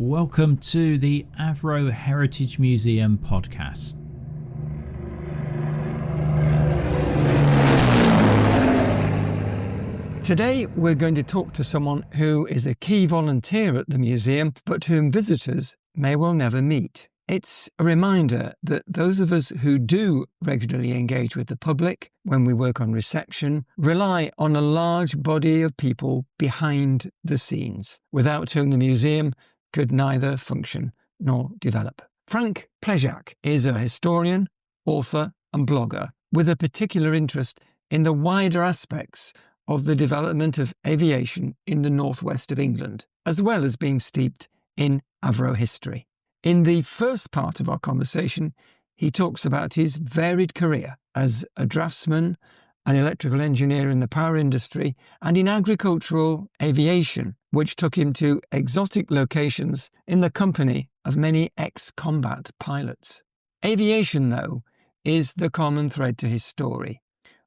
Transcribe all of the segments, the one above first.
Welcome to the Avro Heritage Museum podcast. Today we're going to talk to someone who is a key volunteer at the museum, but whom visitors may well never meet. It's a reminder that those of us who do regularly engage with the public when we work on reception rely on a large body of people behind the scenes, without whom the museum could neither function nor develop. Frank Pleszak is a historian, author and blogger with a particular interest in the wider aspects of the development of aviation in the northwest of England, as well as being steeped in Avro history. In the first part of our conversation, he talks about his varied career as a draftsman, an electrical engineer in the power industry, and in agricultural aviation, which took him to exotic locations in the company of many ex-combat pilots. Aviation, though, is the common thread to his story,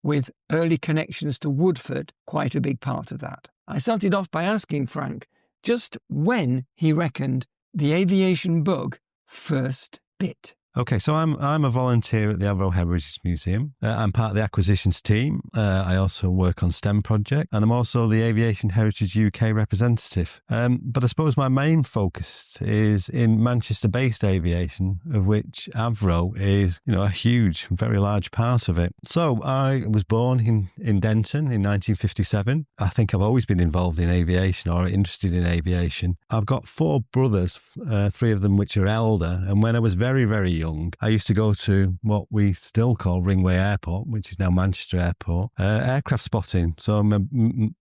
with early connections to Woodford quite a big part of that. I started off by asking Frank just when he reckoned the aviation bug first bit. Okay, so I'm a volunteer at the Avro Heritage Museum. I'm part of the acquisitions team. I also work on STEM project, and I'm also the Aviation Heritage UK representative. But I suppose my main focus is in Manchester-based aviation, of which Avro is, a huge, very large part of it. So I was born in Denton in 1957. I think I've always been involved in aviation or interested in aviation. I've got 4 brothers, 3 of them which are elder, and when I was very, very young, I used to go to what we still call Ringway Airport, which is now Manchester Airport, aircraft spotting. So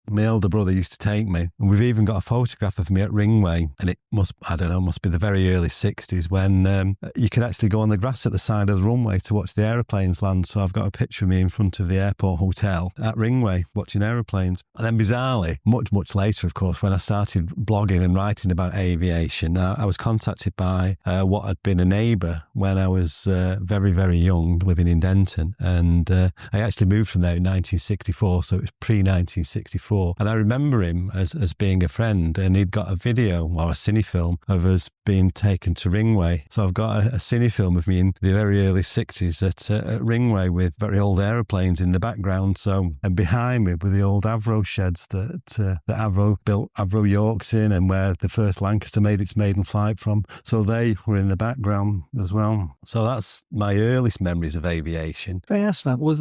my elder brother used to take me, and we've even got a photograph of me at Ringway, and it must be the very early 60s when you could actually go on the grass at the side of the runway to watch the aeroplanes land. So I've got a picture of me in front of the airport hotel at Ringway watching aeroplanes. And then bizarrely, much later, of course, when I started blogging and writing about aviation, I was contacted by what had been a neighbour when I was very, very young, living in Denton. And I actually moved from there in 1964, so it was pre-1964. And I remember him as being a friend, and he'd got a video or a cine film of us being taken to Ringway. So I've got a cine film of me in the very early 60s at Ringway with very old aeroplanes in the background. So, and behind me were the old Avro sheds that Avro built Avro Yorks in, and where the first Lancaster made its maiden flight from. So they were in the background as well. So that's my earliest memories of aviation. Can I ask that? Was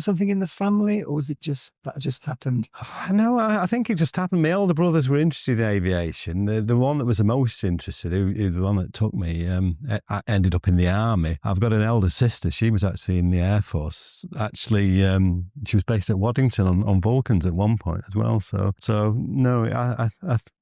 something in the family, or was it just that just happened? No, I think it just happened. My elder brothers were interested in aviation. The one that was the most interested, who the one that took me, ended up in the army. I've got an elder sister. She was actually in the Air Force. Actually, she was based at Waddington on Vulcans at one point as well. So no,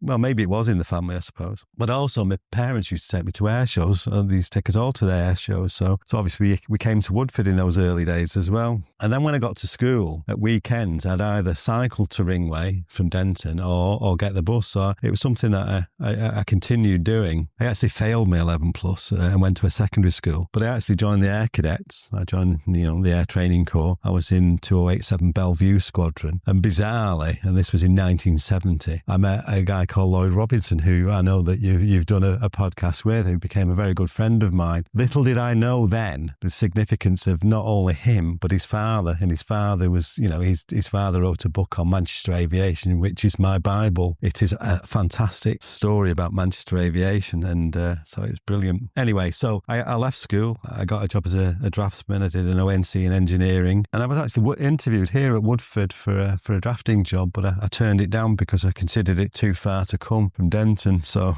well, maybe it was in the family, I suppose. But also, my parents used to take me to air shows. They used to take us all to their air shows. So obviously, we came to Woodford in those early days as well. And then when I got to school at weekends, I'd either cycle to Ringway from Denton or get the bus. So it was something that I continued doing. I actually failed my 11 plus and went to a secondary school, but I actually joined the Air Cadets. I joined the Air Training Corps. I was in 2087 Bellevue Squadron, and bizarrely, and this was in 1970, I met a guy called Lloyd Robinson, who I know that you've done a podcast with, who became a very good friend of mine. Little did I know then the significance of not only him but his father, and his father was, his father wrote a book on Manchester aviation, which is my Bible. It is a fantastic story about Manchester aviation, and so it was brilliant. Anyway, so I left school. I got a job as a draftsman. I did an ONC in engineering, and I was actually interviewed here at Woodford for a drafting job, but I turned it down because I considered it too far to come from Denton. So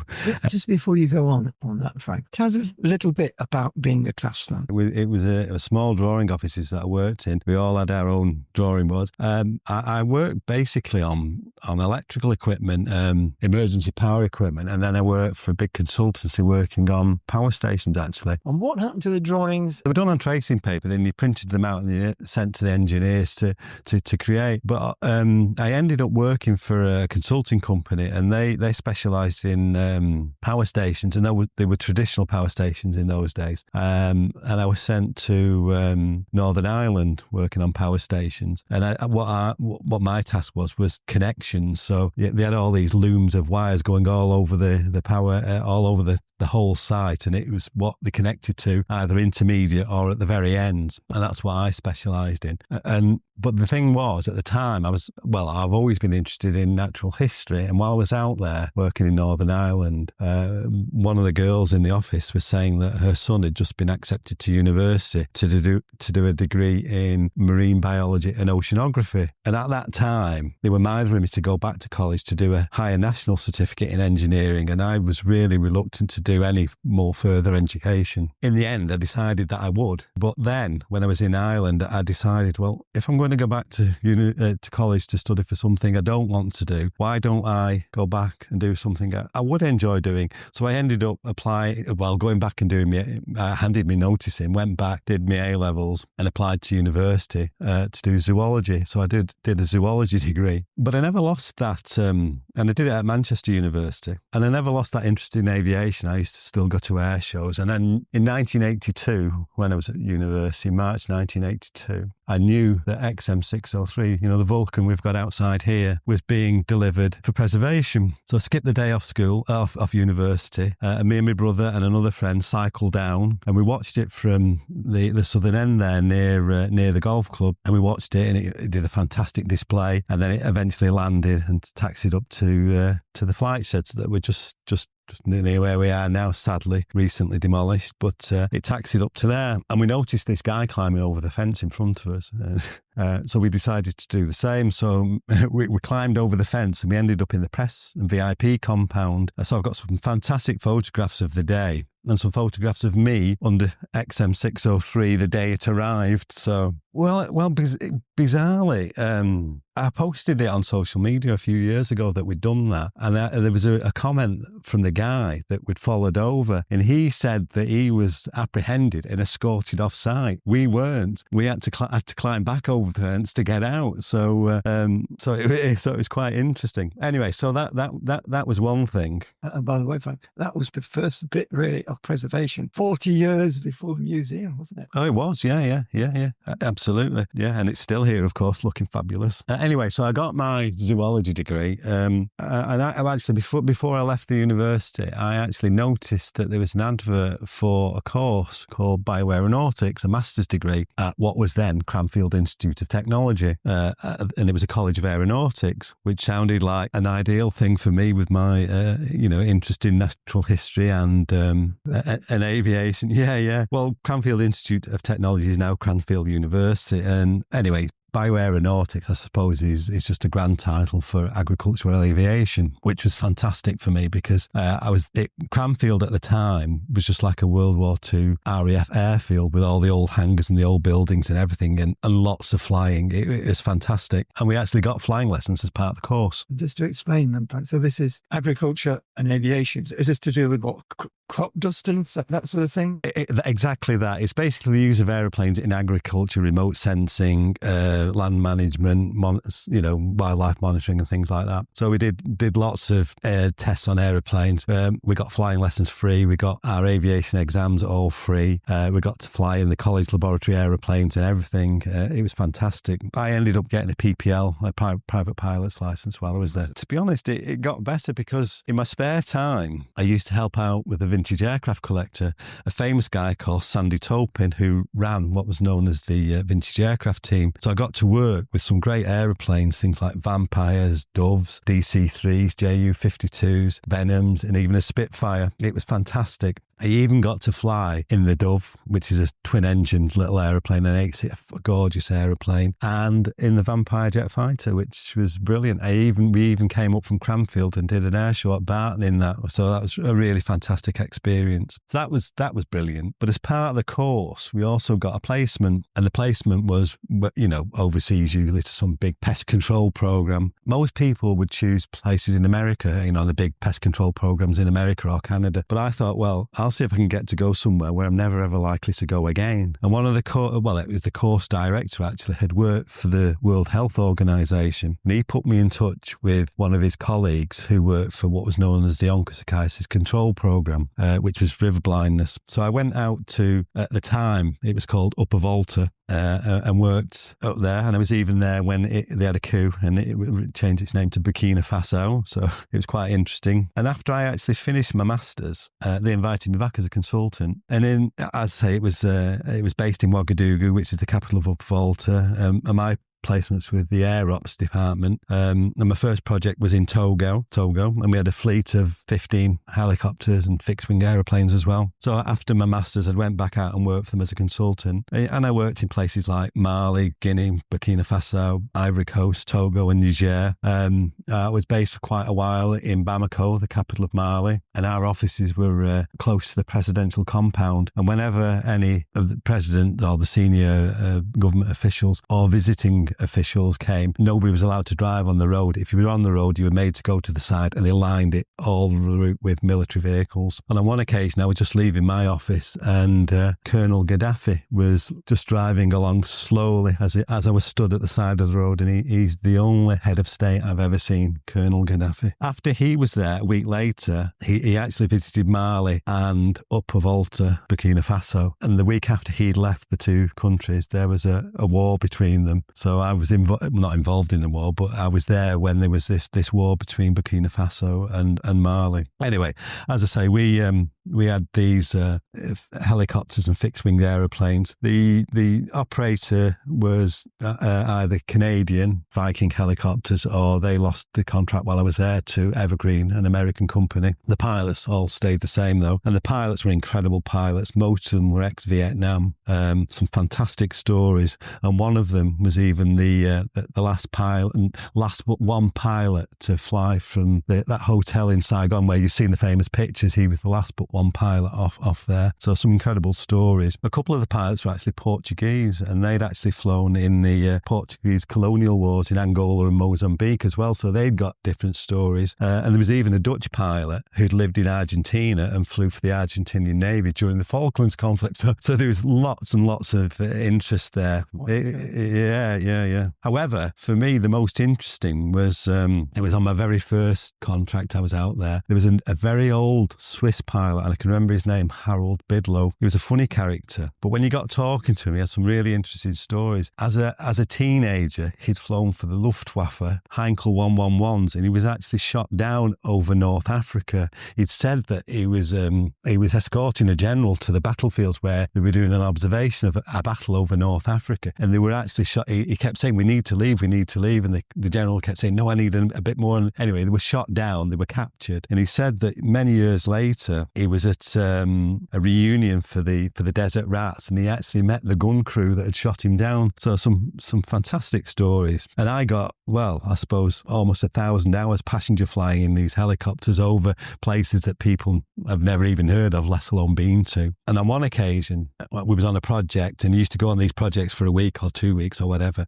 just before you go on that, Frank, tell us a little bit about being a draftsman. It was a small drawing offices that I worked in. We all had our own drawing boards. I worked basically on electrical equipment, emergency power equipment, and then I worked for a big consultancy working on power stations, actually. And what happened to the drawings? They were done on tracing paper, then you printed them out and you sent to the engineers to create. But I ended up working for a consulting company, and they specialised in power stations, and they were traditional power stations in those days. And I was sent to Northern Ireland working on power stations. And what my task else was connections. So they had all these looms of wires going all over the power, all over the whole site, and it was what they connected to, either intermediate or at the very ends, and that's what I specialised in. But the thing was, at the time, I've always been interested in natural history, and while I was out there working in Northern Ireland, one of the girls in the office was saying that her son had just been accepted to university to do a degree in marine biology and oceanography, and at that time they were mithering me to go back to college to do a higher national certificate in engineering, and I was really reluctant to do any more further education. In the end, I decided that I would. But then, when I was in Ireland, I decided, well, if I'm going to go back to college to study for something I don't want to do, why don't I go back and do something I would enjoy doing? So I ended up going back and I handed me notice in, went back, did my A-levels and applied to university to do zoology. So I did a zoology degree. But I never lost that, and I did it at Manchester University, and I never lost that interest in aviation. I used to still go to air shows. And then in 1982, when I was at university, March 1982, I knew that XM603, the Vulcan we've got outside here, was being delivered for preservation. So I skipped the day off school, off university, and me and my brother and another friend cycled down, and we watched it from the southern end there near the golf club, and we watched it, and it did a fantastic display, and then it eventually landed and taxied up to the flight sheds that were just near where we are now, sadly, recently demolished, but it taxied up to there, and we noticed this guy climbing over the fence in front of us. So we decided to do the same. So we climbed over the fence and we ended up in the press and VIP compound. So I've got some fantastic photographs of the day and some photographs of me under XM603 the day it arrived. So, bizarrely, I posted it on social media a few years ago that we'd done that. And there was a comment from the guy that we'd followed over. And he said that he was apprehended and escorted off site. We weren't. We had to climb back over the fence to get out. So it was quite interesting. Anyway, so that was one thing. And by the way, Frank, that was the first bit really of preservation 40 years before the museum, wasn't it? Oh, it was. Yeah. Absolutely. Yeah. And it's still here, of course, looking fabulous. Anyway, so I got my zoology degree. And I actually, before I left the university, I actually noticed that there was an advert for a course called Bioaeronautics, a master's degree at what was then Cranfield Institute of Technology. And it was a College of Aeronautics, which sounded like an ideal thing for me with my, interest in natural history and aviation. Yeah. Well, Cranfield Institute of Technology is now Cranfield University. And anyway, bioaeronautics, I suppose, is just a grand title for agricultural aviation, which was fantastic for me because Cranfield at the time was just like a World War II RAF airfield with all the old hangars and the old buildings and everything, and lots of flying. It was fantastic. And we actually got flying lessons as part of the course. Just to explain them, Frank, so this is agriculture and aviation. Is this to do with what? Crop dusting, that sort of thing? Exactly that. It's basically the use of aeroplanes in agriculture, remote sensing, land management, wildlife monitoring and things like that. So we did lots of tests on aeroplanes. We got flying lessons free. We got our aviation exams all free. We got to fly in the college laboratory aeroplanes and everything. It was fantastic. I ended up getting a PPL, a private pilot's license while I was there. To be honest, it got better because in my spare time, I used to help out with a vintage aircraft collector, a famous guy called Sandy Topin, who ran what was known as the vintage aircraft team. So I got to work with some great aeroplanes, things like Vampires, Doves, DC-3s, Ju-52s, Venoms, and even a Spitfire. It was fantastic. I even got to fly in the Dove, which is a twin-engined little aeroplane, an 8-seat, gorgeous aeroplane, and in the Vampire jet fighter, which was brilliant. We even came up from Cranfield and did an air show at Barton in that, so that was a really fantastic experience. So that was brilliant. But as part of the course, we also got a placement, and the placement was, overseas, usually to some big pest control program. Most people would choose places in America, the big pest control programs in America or Canada. But I thought, well, I'll see if I can get to go somewhere where I'm never ever likely to go again. And one of the it was the course director actually had worked for the World Health Organization, and he put me in touch with one of his colleagues who worked for what was known as the Onchocerciasis Control Program, which was river blindness. So I went out to, at the time, it was called Upper Volta, and worked up there. And I was even there when they had a coup and it changed its name to Burkina Faso. So it was quite interesting. And after I actually finished my masters, they invited me back as a consultant. And then, as I say, it was based in Ouagadougou, which is the capital of Volta. And my placements with the Air Ops department. And my first project was in Togo, and we had a fleet of 15 helicopters and fixed-wing aeroplanes as well. So after my masters, I went back out and worked for them as a consultant. And I worked in places like Mali, Guinea, Burkina Faso, Ivory Coast, Togo and Niger. I was based for quite a while in Bamako, the capital of Mali, and our offices were close to the presidential compound. And whenever any of the president or the senior government officials or visiting officials came, nobody was allowed to drive on the road. If you were on the road, you were made to go to the side, and they lined it all the route with military vehicles. And on one occasion, I was just leaving my office, and Colonel Gaddafi was just driving along slowly as I was stood at the side of the road, and he's the only head of state I've ever seen, Colonel Gaddafi. After he was there, a week later, he actually visited Mali and Upper Volta, Burkina Faso. And the week after he'd left the two countries, there was a war between them. So I was not involved in the war, but I was there when there was this war between Burkina Faso and Mali. Anyway, as I say, we had these helicopters and fixed-wing aeroplanes. The operator was either Canadian Viking helicopters, or they lost the contract while I was there to Evergreen, an American company. The pilots all stayed the same though, and the pilots were incredible pilots. Most of them were ex-Vietnam. Some fantastic stories, and one of them was even the last pilot and last but one pilot to fly from that hotel in Saigon where you've seen the famous pictures. He was the last but one pilot off there. So some incredible stories. A couple of the pilots were actually Portuguese, and they'd actually flown in the Portuguese colonial wars in Angola and Mozambique as well. So they'd got different stories. And there was even a Dutch pilot who'd lived in Argentina and flew for the Argentinian Navy during the Falklands conflict. So there was lots and lots of interest there. Yeah. However, for me, the most interesting was it was on my very first contract I was out there. There was a very old Swiss pilot, and I can remember his name, Harold Bidlow. He was a funny character, but when you got talking to him, he had some really interesting stories. As a teenager, he'd flown for the Luftwaffe Heinkel 111s, and he was actually shot down over North Africa. He'd said that he was escorting a general to the battlefields where they were doing an observation of a battle over North Africa, and they were actually shot. He kept saying, we need to leave, and the general kept saying, no, I need a bit more. And anyway, they were shot down, they were captured, and he said that many years later, he was at a reunion for the Desert Rats, and he actually met the gun crew that had shot him down. So some fantastic stories. And I got, well, I suppose almost 1,000 hours passenger flying in these helicopters over places that people have never even heard of, let alone been to. And on one occasion, we was on a project, and he used to go on these projects for a week or 2 weeks or whatever,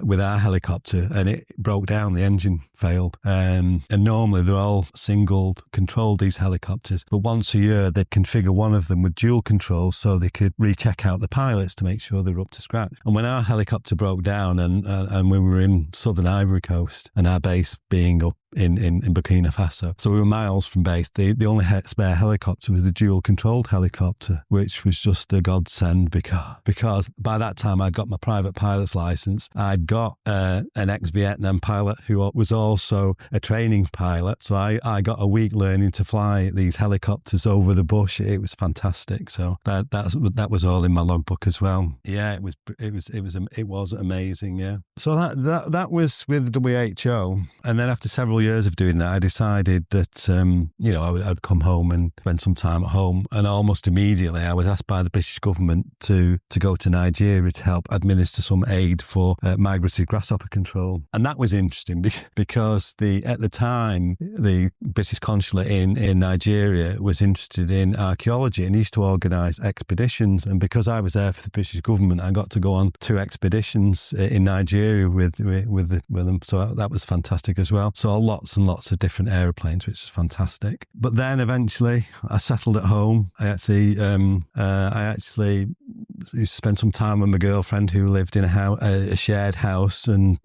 with our helicopter, and it broke down, the engine failed. And normally they're all single controlled, these helicopters, but once a year they'd configure one of them with dual control so they could recheck out the pilots to make sure they were up to scratch. And when our helicopter broke down, and we were in southern Ivory Coast, and our base being up in Burkina Faso, so we were miles from base, the only spare helicopter was the dual controlled helicopter, which was just a godsend because by that time I'd got my private pilot's license. I'd got an ex-Vietnam pilot who was also a training pilot, so I got a week learning to fly these helicopters over the bush. It was fantastic. So that was all in my logbook as well. Yeah, it was amazing. Yeah. So that was with WHO, and then after several years of doing that, I decided that I'd come home and spend some time at home, and almost immediately I was asked by the British government to go to Nigeria to help administer some aid for migratory grasshopper control. And that was interesting because at the time the British consulate in Nigeria was interested in archaeology and used to organise expeditions, and because I was there for the British government, I got to go on 2 expeditions in Nigeria with them, so that was fantastic as well. So lots and lots of different aeroplanes, which was fantastic. But then eventually I settled at home. I actually used to spend some time with my girlfriend who lived in a shared house, and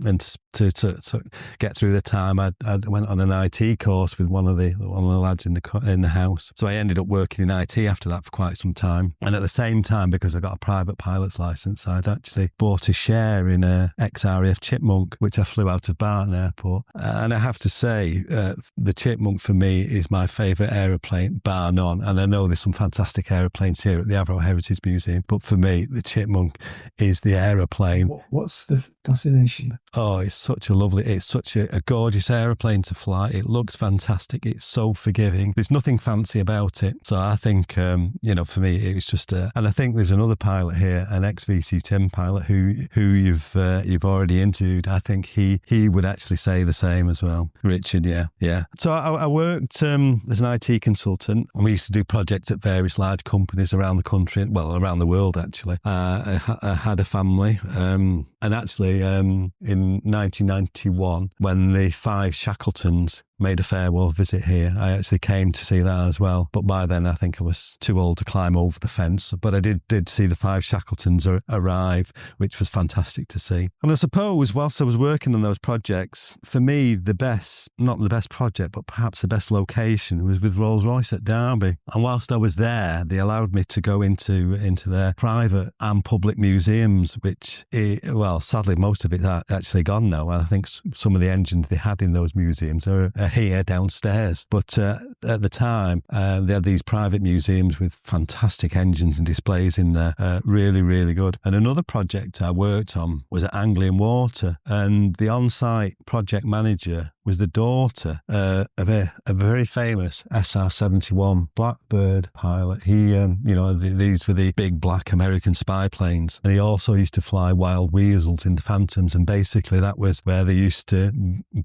to get through the time, I went on an IT course with one of the lads in the house. So I ended up working in IT after that for quite some time. And at the same time, because I got a private pilot's license, I'd actually bought a share in a ex-RAF Chipmunk, which I flew out of Barton Airport. And I have to say, the Chipmunk for me is my favourite aeroplane, bar none. And I know there's some fantastic aeroplanes here at the Avro Heritage Museum, but for me, the Chipmunk is the aeroplane. What's the fascination? Oh, it's such a gorgeous aeroplane to fly. It looks fantastic. It's so forgiving. There's nothing fancy about it. So I think, for me, it was just and I think there's another pilot here, an ex-VC Tim pilot who you've already interviewed. I think he would actually say the same as well. Richard, yeah. So I worked as an IT consultant, and we used to do projects at various large companies around the country, well, around the world actually. I had a family, and actually in 1991, when the 5 Shackletons made a farewell visit here, I actually came to see that as well. But by then, I think I was too old to climb over the fence. But I did see the 5 Shackletons arrive, which was fantastic to see. And I suppose whilst I was working on those projects, for me, not the best project, but perhaps the best location was with Rolls-Royce at Derby. And whilst I was there, they allowed me to go into their private and public museums, which, sadly, most of it's actually gone now. And I think some of the engines they had in those museums are here downstairs. But at the time, they had these private museums with fantastic engines and displays in there. Really, really good. And another project I worked on was at Anglian Water, and the on-site project manager was the daughter of a very famous SR-71 Blackbird pilot. He, these were the big black American spy planes. And he also used to fly wild weasels in the Phantoms. And basically that was where they used to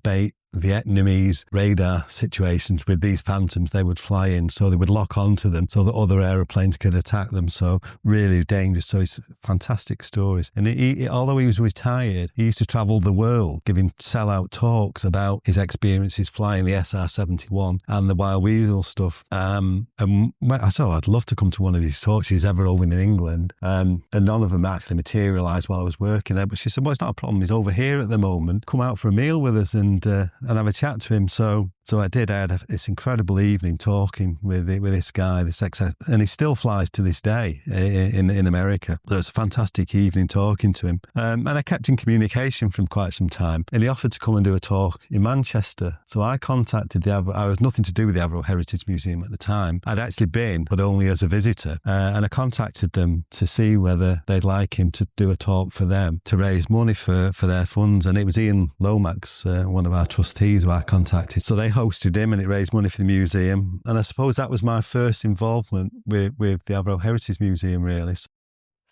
bait Vietnamese radar situations with these Phantoms. They would fly in, so they would lock onto them so that other aeroplanes could attack them. So really dangerous. So it's fantastic stories. And although he was retired, he used to travel the world giving sellout talks about his experiences flying the SR-71 and the wild weasel stuff. And I said, I'd love to come to one of his talks. He's ever over in England. And none of them actually materialised while I was working there. But she said, well, it's not a problem. He's over here at the moment. Come out for a meal with us and have a chat to him. So I did. I had this incredible evening talking with this guy, and he still flies to this day in America. So it was a fantastic evening talking to him. And I kept in communication for quite some time. And he offered to come and do a talk in Manchester. So I contacted I was nothing to do with the Avro Heritage Museum at the time. I'd actually been, but only as a visitor. And I contacted them to see whether they'd like him to do a talk for them to raise money for their funds. And it was Ian Lomax, one of our trustees, who I contacted. So they hosted him, and it raised money for the museum. And I suppose that was my first involvement with the Avro Heritage Museum, really.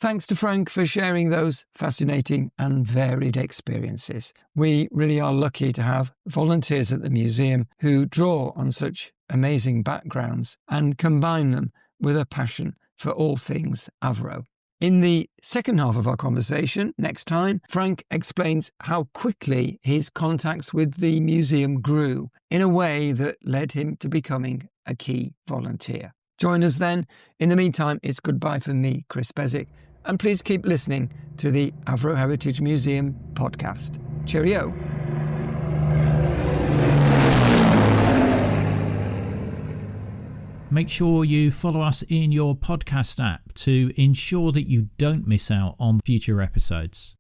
Thanks to Frank for sharing those fascinating and varied experiences. We really are lucky to have volunteers at the museum who draw on such amazing backgrounds and combine them with a passion for all things Avro. In the second half of our conversation, next time, Frank explains how quickly his contacts with the museum grew in a way that led him to becoming a key volunteer. Join us then. In the meantime, it's goodbye from me, Chris Pleszak, and please keep listening to the Avro Heritage Museum podcast. Cheerio. Make sure you follow us in your podcast app to ensure that you don't miss out on future episodes.